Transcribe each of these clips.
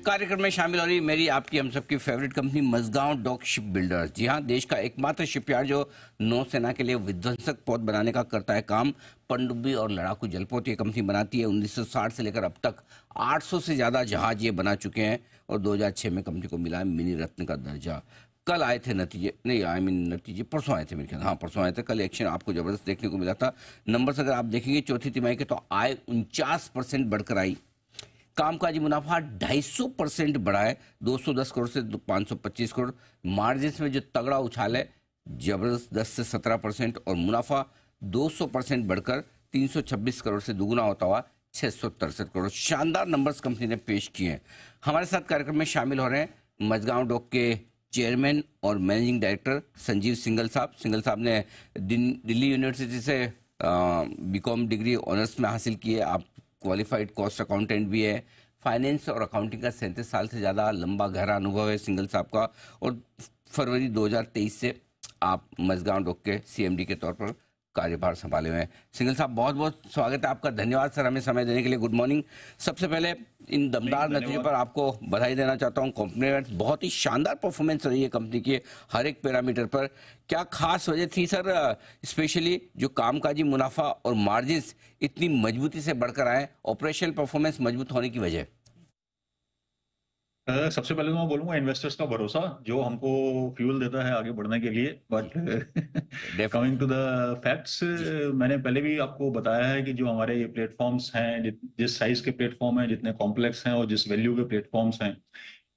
कार्यक्रम में शामिल हो रही मेरी आपकी हम सबकी favourite company Mazagon dock shipbuilders. जी हाँ, देश का एकमात्र शिपयार्ड जो नौसेना के लिए विध्वंसक पौध बनाने का करता है काम। पनडुब्बी और लड़ाकू जलपोत ये कंपनी बनाती है। 1960 से लेकर अब तक 800 से ज्यादा जहाज ये बना चुके हैं और 2006 में कंपनी को मिला है मिनी रत्न का दर्जा। कल आए थे नतीजे, नहीं आई मीन नतीजे परसों आए थे मेरे ख्याल, हाँ परसों आए थे। कल एक्शन आपको जबरदस्त देखने को मिला था। नंबर्स अगर आप देखेंगे चौथी तिमाही के तो आय 49% बढ़कर आई। कामकाजी मुनाफा 250% बढ़ा है, 210 करोड़ से 525 करोड़। मार्जिन में जो तगड़ा उछाल है जबरदस्त 10 से 17% और मुनाफा 200% बढ़कर 326 करोड़ से दुगुना होता हुआ 663 करोड़। शानदार नंबर्स कंपनी ने पेश किए हैं। हमारे साथ कार्यक्रम में शामिल हो रहे हैं मझगांव डॉक के चेयरमैन और मैनेजिंग डायरेक्टर संजीव सिंघल साहब। सिंघल साहब ने दिल्ली यूनिवर्सिटी से बीकॉम डिग्री ऑनर्स में हासिल की है। आप क्वालिफाइड कॉस्ट अकाउंटेंट भी है। फाइनेंस और अकाउंटिंग का 37 साल से ज़्यादा लंबा गहरा अनुभव है सिंघल साहब का। और फरवरी 2023 से आप मझगांव डॉक के सीएमडी के तौर पर कार्यभार संभाले हुए हैं। सिंघल साहब, बहुत बहुत स्वागत है आपका। धन्यवाद सर हमें समय देने के लिए। Good morning. सबसे पहले इन दमदार नतीजों पर आपको बधाई देना चाहता हूं। कॉम्प्लीमेंट्स, बहुत ही शानदार परफॉर्मेंस रही है कंपनी की हर एक पैरामीटर पर। क्या खास वजह थी सर, स्पेशली जो कामकाजी मुनाफा और मार्जिन इतनी मजबूती से बढ़कर आए, ऑपरेशनल परफॉर्मेंस मजबूत होने की वजह? सबसे पहले तो मैं बोलूंगा इन्वेस्टर्स का भरोसा जो हमको फ्यूल देता है आगे बढ़ने के लिए। But coming to the facts, मैंने पहले भी आपको बताया है कि जो हमारे ये प्लेटफॉर्म्स हैं, जिस साइज के प्लेटफॉर्म हैं, जितने कॉम्प्लेक्स हैं और जिस वैल्यू के प्लेटफॉर्म्स हैं,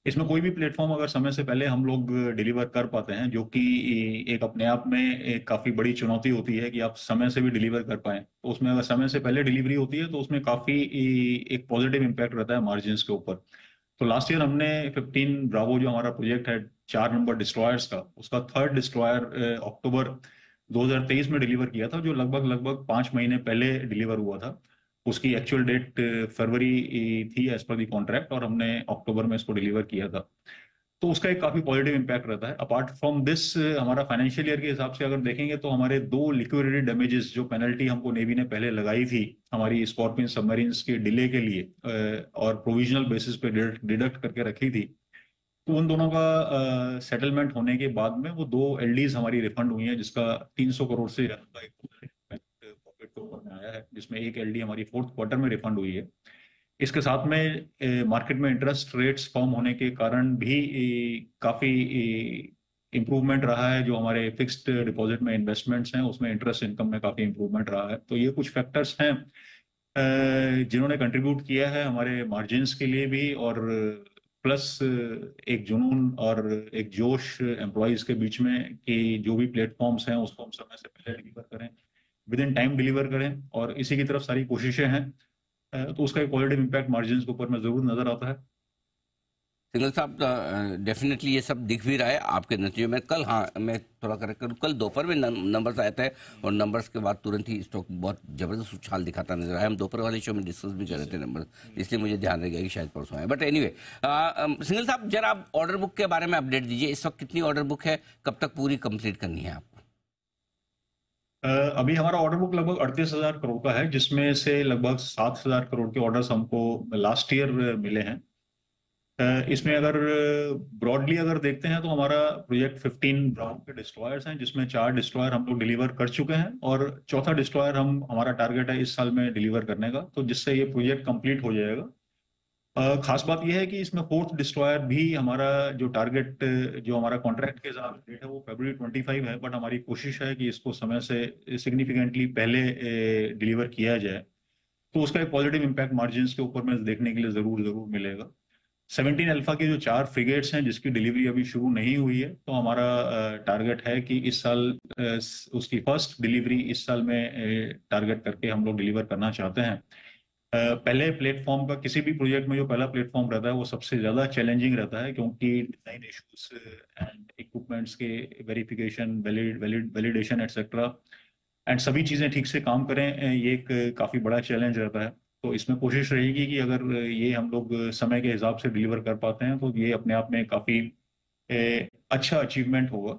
इसमें कोई भी प्लेटफॉर्म अगर समय से पहले हम लोग डिलीवर कर पाते हैं, जो कि एक अपने आप में एक काफी बड़ी चुनौती होती है कि आप समय से भी डिलीवर कर पाएं, तो उसमें अगर समय से पहले डिलीवरी होती है तो उसमें काफी एक पॉजिटिव इम्पैक्ट रहता है मार्जिन के ऊपर। तो लास्ट ईयर हमने 15 ब्रावो जो हमारा प्रोजेक्ट है 4 नंबर डिस्ट्रॉयर्स का, उसका थर्ड डिस्ट्रॉयर अक्टूबर 2023 में डिलीवर किया था, जो लगभग लगभग 5 महीने पहले डिलीवर हुआ था। उसकी एक्चुअल डेट फरवरी थी एज पर दी कॉन्ट्रैक्ट, और हमने अक्टूबर में इसको डिलीवर किया था। तो उसका एक काफी पॉजिटिव इम्पैक्ट रहता है। अपार्ट फ्रॉम दिस, हमारा फाइनेंशियल ईयर के हिसाब से अगर देखेंगे तो हमारे 2 लिक्विडिटी डैमेजेस, जो पेनल्टी हमको नेवी ने पहले लगाई थी हमारी स्कॉर्पियन सबमरीन्स के डिले के लिए और प्रोविजनल बेसिस पे डिडक्ट करके रखी थी, तो उन दोनों का सेटलमेंट होने के बाद में वो 2 एलडीज हमारी रिफंड हुई हैं, जिसका 300 करोड़ से ज्यादा का एक पॉकेट के ऊपर में आया है, जिसमें एक एलडी हमारी फोर्थ क्वार्टर में रिफंड हुई है। इसके साथ में मार्केट में इंटरेस्ट रेट्स फॉर्म होने के कारण भी काफी इम्प्रूवमेंट रहा है। जो हमारे फिक्स्ड डिपॉजिट में इन्वेस्टमेंट्स हैं उसमें इंटरेस्ट इनकम में काफी इम्प्रूवमेंट रहा है। तो ये कुछ फैक्टर्स हैं जिन्होंने कंट्रीब्यूट किया है हमारे मार्जिन्स के लिए भी, और प्लस एक जुनून और एक जोश एम्प्लॉयज के बीच में कि जो भी प्लेटफॉर्म्स हैं उसको हम समय से पहले डिलीवर करें, विद इन टाइम डिलीवर करें, और इसी की तरफ सारी कोशिशें हैं। तो उसका एक पॉजिटिव इम्पैक्ट मार्जिन के ऊपर में जरूर नजर आता है। सिंघल साहब, डेफिनेटली ये सब दिख भी रहा है आपके नतीजों में। कल, हाँ मैं थोड़ा करेक्ट करूँ, कल दोपहर में नंबर्स आए थे और नंबर्स के बाद तुरंत ही स्टॉक बहुत जबरदस्त उछाल दिखाता नजर आया। हम दोपहर वाले शो में डिस्कस भी कर रहे थे नंबर्स, इसलिए मुझे ध्यान रह गया कि शायद परसों आए। बट एनीवे, सिंघल साहब जरा आप ऑर्डर बुक के बारे में अपडेट दीजिए। इस वक्त कितनी ऑर्डर बुक है, कब तक पूरी कंप्लीट करनी है आपको? अभी हमारा ऑर्डर बुक लगभग 38,000 करोड़ का है, जिसमें से लगभग 7,000 करोड़ के ऑर्डर्स हमको लास्ट ईयर मिले हैं। इसमें अगर ब्रॉडली अगर देखते हैं तो हमारा प्रोजेक्ट 15 ब्राउन के डिस्ट्रॉयर्स हैं, जिसमें 4 डिस्ट्रॉयर हम लोग डिलीवर कर चुके हैं और चौथा डिस्ट्रॉयर हमारा टारगेट है इस साल में डिलीवर करने का, तो जिससे ये प्रोजेक्ट कंप्लीट हो जाएगा। खास बात यह है कि इसमें फोर्थ डिस्ट्रॉयर भी हमारा जो टारगेट, जो हमारा कॉन्ट्रैक्ट के साथ डेट है वो फरवरी 25 है, बट हमारी कोशिश है कि इसको समय से सिग्निफिकेंटली पहले डिलीवर किया जाए। तो उसका एक पॉजिटिव इम्पैक्ट मार्जिन के ऊपर में देखने के लिए जरूर जरूर मिलेगा। 17 अल्फा के जो 4 फ्रिगेट्स हैं जिसकी डिलीवरी अभी शुरू नहीं हुई है, तो हमारा टारगेट है कि इस साल उसकी फर्स्ट डिलीवरी इस साल में टारगेट करके हम लोग डिलीवर करना चाहते हैं। पहले प्लेटफॉर्म का, किसी भी प्रोजेक्ट में जो पहला प्लेटफॉर्म रहता है वो सबसे ज्यादा चैलेंजिंग रहता है, क्योंकि डिजाइन इश्यूज एंड इक्विपमेंट्स के वेरिफिकेशन, वैलिडेशन एटसेट्रा एंड सभी चीजें ठीक से काम करें, ये एक काफी बड़ा चैलेंज रहता है। तो इसमें कोशिश रहेगी कि अगर ये हम लोग समय के हिसाब से डिलीवर कर पाते हैं तो ये अपने आप में काफी अच्छा अचीवमेंट होगा।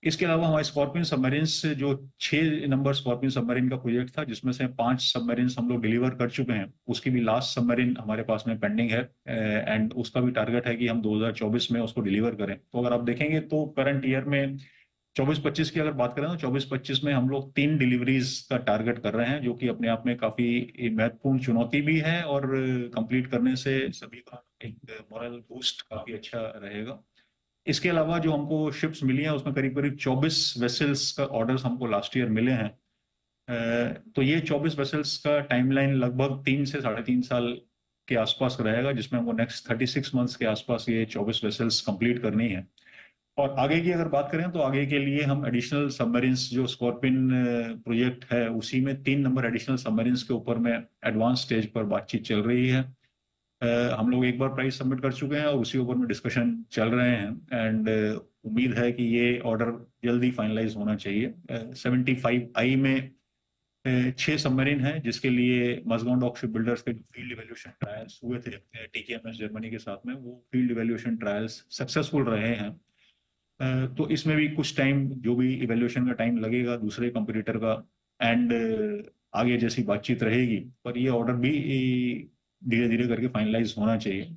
इसके अलावा हमारे स्कॉर्पियन सबमरीन्स, जो 6 नंबर स्कॉर्पियन सबमरीन का प्रोजेक्ट था, जिसमें से 5 सबमरीन्स हम लोग डिलीवर कर चुके हैं, उसकी भी लास्ट सबमरीन हमारे पास में पेंडिंग है, एंड उसका भी टारगेट है कि हम 2024 में उसको डिलीवर करें। तो अगर आप देखेंगे तो करंट ईयर में 24-25 की अगर बात करें तो 24-25 में हम लोग 3 डिलीवरीज का टारगेट कर रहे हैं, जो कि अपने आप में काफी महत्वपूर्ण चुनौती भी है, और कंप्लीट करने से सभी का एक मोरल बूस्ट काफी अच्छा रहेगा। इसके अलावा जो हमको शिप्स मिली हैं, उसमें करीब करीब 24 वेसल्स का ऑर्डर्स हमको लास्ट ईयर मिले हैं। तो ये 24 वेसल्स का टाइमलाइन लगभग 3 से 3.5 साल के आसपास रहेगा, जिसमें हमको नेक्स्ट 36 मंथ्स के आसपास ये 24 वेसल्स कंप्लीट करनी है। और आगे की अगर बात करें तो आगे के लिए हम एडिशनल सबमरीन्स, जो स्कॉर्पियन प्रोजेक्ट है, उसी में 3 नंबर एडिशनल सबमरीन्स के ऊपर में एडवांस स्टेज पर बातचीत चल रही है। हम लोग एक बार प्राइस सबमिट कर चुके हैं और उसी ऊपर में डिस्कशन चल रहे हैं, एंड उम्मीद है कि ये ऑर्डर जल्दी फाइनलाइज होना चाहिए। 75I में 6 सबमरीन हैं, जिसके लिए मजगांव डॉक शिप बिल्डर्स के फील्ड इवैल्यूएशन ट्रायल्स हुए थे TKMS जर्मनी के साथ में, वो फील्ड इवैल्यूएशन ट्रायल्स सक्सेसफुल रहे हैं। तो इसमें भी कुछ टाइम, जो भी इवैल्यूएशन का टाइम लगेगा दूसरे कंपटीटर का, एंड आगे जैसी बातचीत रहेगी, पर ये ऑर्डर भी धीरे धीरे करके फाइनलाइज होना चाहिए।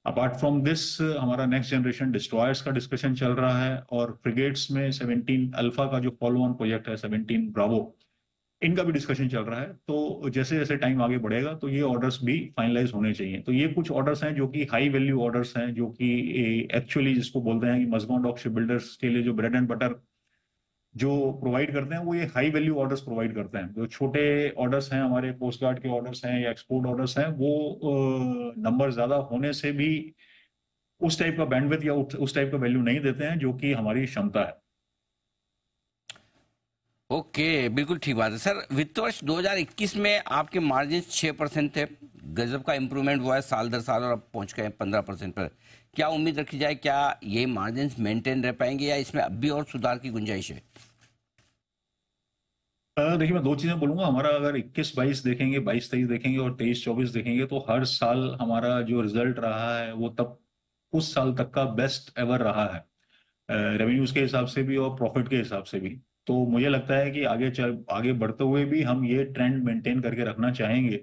अपार्ट फ्रॉम दिस, हमारा नेक्स्ट जनरेशन डिस्ट्रॉयर्स का डिस्कशन चल रहा है, और फ्रिगेट्स में 17 अल्फा का जो फॉलो ऑन प्रोजेक्ट है 17 ब्रावो, इनका भी डिस्कशन चल रहा है। तो जैसे जैसे टाइम आगे बढ़ेगा तो ये ऑर्डर्स भी फाइनलाइज होने चाहिए। तो ये कुछ ऑर्डर्स हैं जो कि हाई वैल्यू ऑर्डर्स हैं, जो कि एक्चुअली जिसको बोलते हैं कि मजगांव डॉक शिप बिल्डर्स के लिए जो ब्रेड एंड बटर जो प्रोवाइड करते हैं, वो ये हाई वैल्यू ऑर्डर्स प्रोवाइड करते हैं। जो छोटे ऑर्डर्स हैं, हमारे कोस्ट गार्ड के ऑर्डर्स हैं या एक्सपोर्ट ऑर्डर्स हैं, वो नंबर ज्यादा होने से भी उस टाइप का बैंडविड्थ या उस टाइप का वैल्यू नहीं देते हैं, जो कि हमारी क्षमता है। ओके, बिल्कुल ठीक बात है सर। वित्त वर्ष 2021 में आपके मार्जिन 6% थे, गजब का इंप्रूवमेंट हुआ है साल दर साल, और अब पहुंच गए 15% पर। क्या उम्मीद रखी जाए, क्या ये मार्जिन मेंटेन रह पाएंगे या इसमें अब भी और सुधार की गुंजाइश है? देखिए, मैं 2 चीजें बोलूंगा। हमारा अगर 21-22 देखेंगे, 22-23 देखेंगे और 23-24 देखेंगे, तो हर साल हमारा जो रिजल्ट रहा है वो तब उस साल तक का बेस्ट एवर रहा है, रेवेन्यूज के हिसाब से भी और प्रॉफिट के हिसाब से भी। तो मुझे लगता है कि आगे बढ़ते हुए भी हम ये ट्रेंड मेंटेन करके रखना चाहेंगे,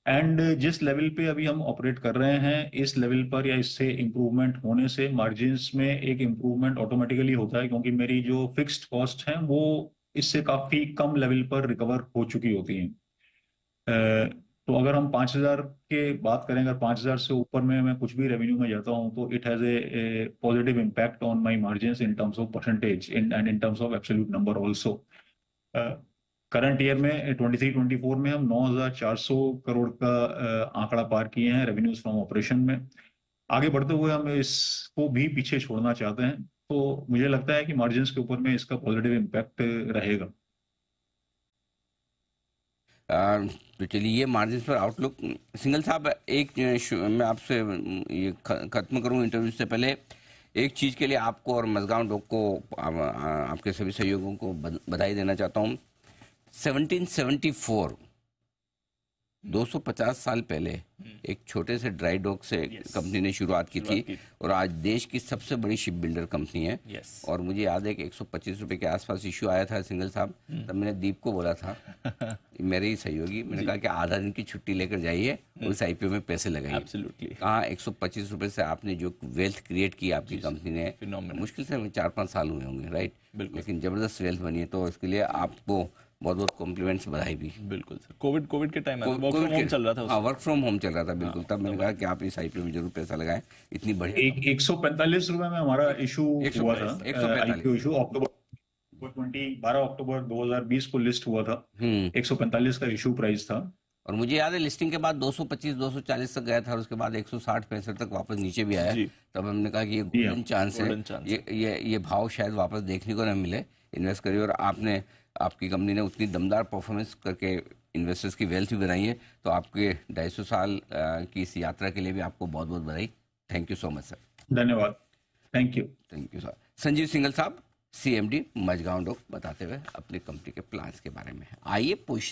एंड जिस लेवल पे अभी हम ऑपरेट कर रहे हैं, इस लेवल पर या इससे इम्प्रूवमेंट होने से मार्जिन्स में एक इम्प्रूवमेंट ऑटोमेटिकली होता है, क्योंकि मेरी जो फिक्स्ड कॉस्ट है वो इससे काफी कम लेवल पर रिकवर हो चुकी होती हैं। तो अगर हम 5,000 के बात करें, अगर 5,000 से ऊपर में मैं कुछ भी रेवेन्यू में जाता हूं, तो it has a positive impact on my margins in terms of percentage and in terms of absolute number also. Current year में 23-24 में हम 9,400 करोड़ का आंकड़ा पार किए हैं रेवेन्यूज फ्रॉम ऑपरेशन में। आगे बढ़ते हुए हम इसको भी पीछे छोड़ना चाहते हैं, तो मुझे लगता है कि मार्जिन्स के ऊपर में इसका पॉजिटिव इम्पैक्ट रहेगा। तो चलिए, ये मार्जिन पर आउटलुक। सिंघल साहब, मैं आपसे ये खत्म करूं इंटरव्यू से पहले, एक चीज़ के लिए आपको और मजगांव डॉक को, आपके सभी सहयोगों को बधाई देना चाहता हूं। 1774, 250 साल पहले एक छोटे से ड्राई डॉक से कंपनी ने शुरुआत की थी, और आज देश की सबसे बड़ी शिप बिल्डर कंपनी है। और मुझे याद है कि 125 रुपए के आसपास इश्यू आया था सिंघल साहब, तब मैंने दीप को बोला था, मेरे ही सहयोगी, मैंने कहा कि आधा दिन की छुट्टी लेकर जाइए, उस IPO में पैसे लगाइए। कहाँ 125 रुपए से आपने जो वेल्थ क्रिएट की आपकी कंपनी ने, मुश्किल से 4-5 साल हुए होंगे, राइट? लेकिन जबरदस्त वेल्थ बनी है, तो इसके लिए आपको बहुत बहुत कॉम्प्लीमेंट्स, बधाई भी। बिल्कुल सर, कोविड के टाइम में वर्क फ्रॉम होम चल रहा था। हाँ, वर्क फ्रॉम होम चल रहा था, बिल्कुल। तब मैंने कहा कि आप इस IPO में जरूर पैसा लगाएं, इतनी बढ़िया। 145 रुपए में हमारा इशू हुआ था, 145 IPO इशू। 12 अक्टूबर 2020 को लिस्ट हुआ था, 145 का इशू प्राइस था। और मुझे याद है लिस्टिंग के बाद 225-240 तक गया था, और उसके बाद 160-65 तक वापस नीचे भी आया। तब हमने कहा कि ये गोल्डन चांस है, ये भाव शायद वापस देखने को न मिले, इन्वेस्ट करिए। और आपकी कंपनी ने उतनी दमदार परफॉर्मेंस करके इन्वेस्टर्स की वेल्थ भी बनाई है, तो आपके 250 साल की इस यात्रा के लिए भी आपको बहुत बहुत बधाई। Thank you so much sir. धन्यवाद। Thank you sir. Sanjeev Singhal साहब, CMD मजगांव डॉक, बताते हुए अपनी कंपनी के प्लान्स के बारे में। आइए पोजीशन